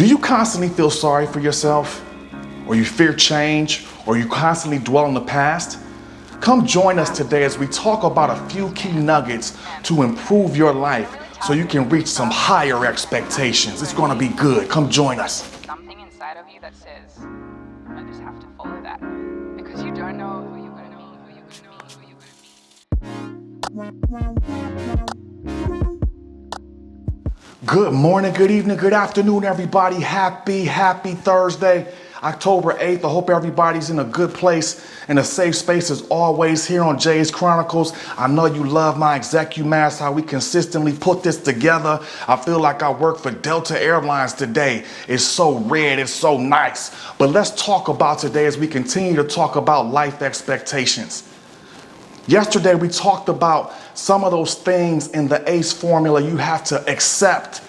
Do you constantly feel sorry for yourself? Or you fear change? Or you constantly dwell on the past? Come join us today as we talk about a few key nuggets to improve your life so you can reach some higher expectations. It's going to be good. Come join us. Something inside of you that says, I just have to follow that. Because you don't know who you're going to meet, who you're going to meet, who you're going to meet. Good morning, good evening, good afternoon, everybody. Happy Thursday, October 8th. I hope everybody's in a good place and a safe space as always here on Jay's Chronicles. I know you love my ExecuMass, how we consistently put this together. I feel like I work for Delta Airlines today. It's so red, it's so nice. But let's talk about today as we continue to talk about life expectations. Yesterday, we talked about some of those things in the ACE formula you have to accept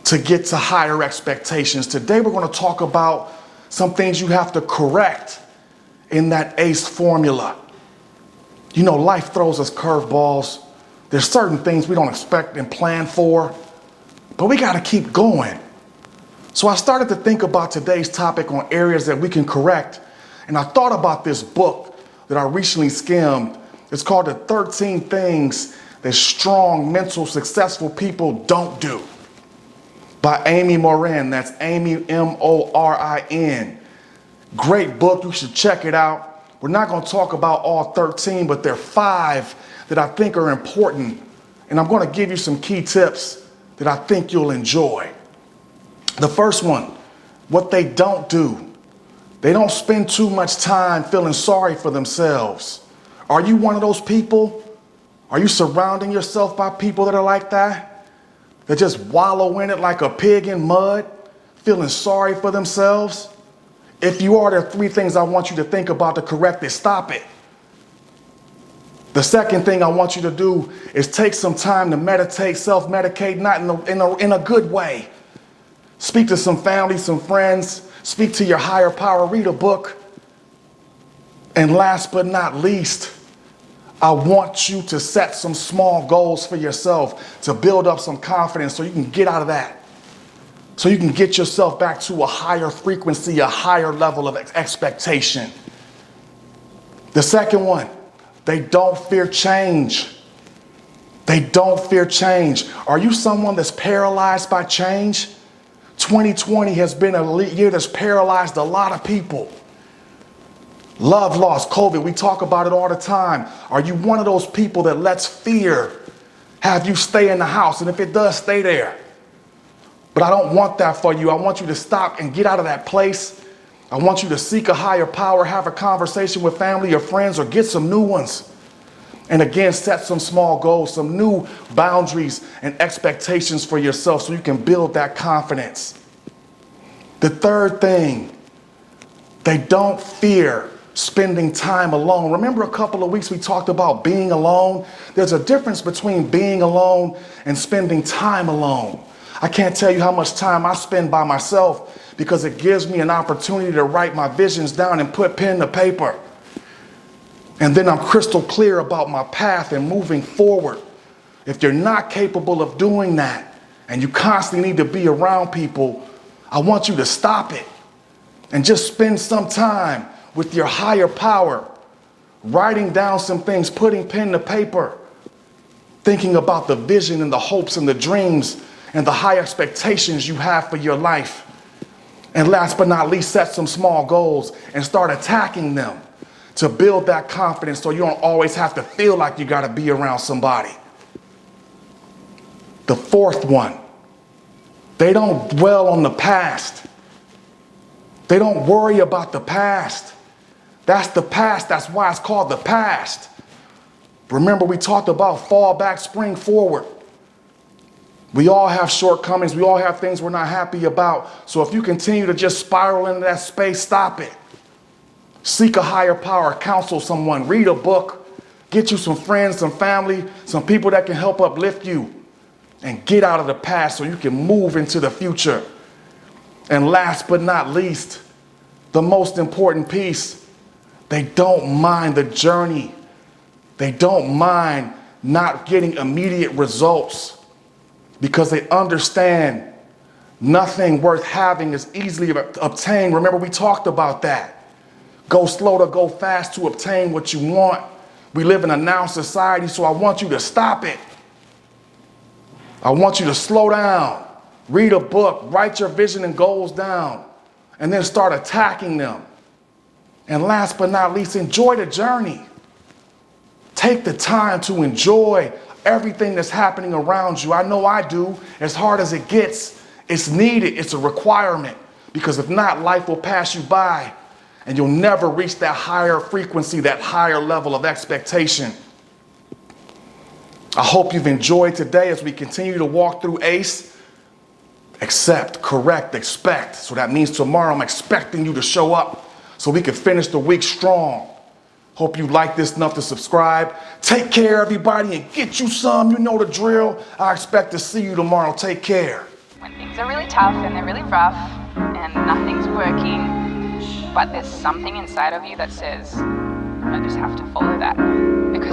to get to higher expectations. Today, we're going to talk about some things you have to correct in that ACE formula. You know, life throws us curveballs. There's certain things we don't expect and plan for, but we got to keep going. So I started to think about today's topic on areas that we can correct, and I thought about this book that I recently skimmed. It's called The 13 Things That Strong, Mental, Successful People Don't Do by Amy Morin. That's Amy, M-O-R-I-N. Great book. You should check it out. We're not going to talk about all 13, but there are 5 that I think are important. And I'm going to give you some key tips that I think you'll enjoy. The first one, what they don't do. They don't spend too much time feeling sorry for themselves. Are you one of those people? Are you surrounding yourself by people that are like that? That just wallow in it like a pig in mud, feeling sorry for themselves? If you are, there are 3 things I want you to think about to correct it. Stop it. The second thing I want you to do is take some time to meditate, self-medicate, not in a good way. Speak to some family, some friends. Speak to your higher power, read a book. And last but not least, I want you to set some small goals for yourself to build up some confidence so you can get out of that. So you can get yourself back to a higher frequency, a higher level of expectation. The second one, they don't fear change. They don't fear change. Are you someone that's paralyzed by change? 2020 has been a year that's paralyzed a lot of people. Love loss, COVID, we talk about it all the time. Are you one of those people that lets fear have you stay in the house? And if it does, stay there. But I don't want that for you. I want you to stop and get out of that place. I want you to seek a higher power, have a conversation with family or friends, or get some new ones. And again, set some small goals, some new boundaries and expectations for yourself so you can build that confidence. The third thing, they don't fear spending time alone. Remember a couple of weeks we talked about being alone? There's a difference between being alone and spending time alone. I can't tell you how much time I spend by myself because it gives me an opportunity to write my visions down and put pen to paper. And then I'm crystal clear about my path and moving forward. If you're not capable of doing that and you constantly need to be around people, I want you to stop it and just spend some time with your higher power, writing down some things, putting pen to paper, thinking about the vision and the hopes and the dreams and the high expectations you have for your life. And last but not least, set some small goals and start attacking them to build that confidence so you don't always have to feel like you got to be around somebody. The fourth one, they don't dwell on the past. They don't worry about the past. That's the past. That's why it's called the past. Remember, we talked about fall back, spring forward. We all have shortcomings. We all have things we're not happy about. So if you continue to just spiral into that space, stop it. Seek a higher power, counsel someone, read a book, get you some friends, some family, some people that can help uplift you, and get out of the past so you can move into the future. And last but not least, the most important piece, they don't mind the journey. They don't mind not getting immediate results because they understand Nothing worth having is easily obtained. Remember, we talked about that. Go slow to go fast to obtain what you want. We live in a now society, so I want you to stop it. I want you to slow down, read a book, write your vision and goals down, and then start attacking them. And last but not least, enjoy the journey. Take the time to enjoy everything that's happening around you. I know I do. As hard as it gets, it's needed. It's a requirement. Because if not, life will pass you by and you'll never reach that higher frequency, that higher level of expectation. I hope you've enjoyed today as we continue to walk through ACE. Accept, correct, expect. So that means tomorrow I'm expecting you to show up so we can finish the week strong. Hope you like this enough to subscribe. Take care, everybody, and get you some. You know the drill. I expect to see you tomorrow. Take care. When things are really tough and they're really rough and nothing's working, but there's something inside of you that says, I just have to follow that because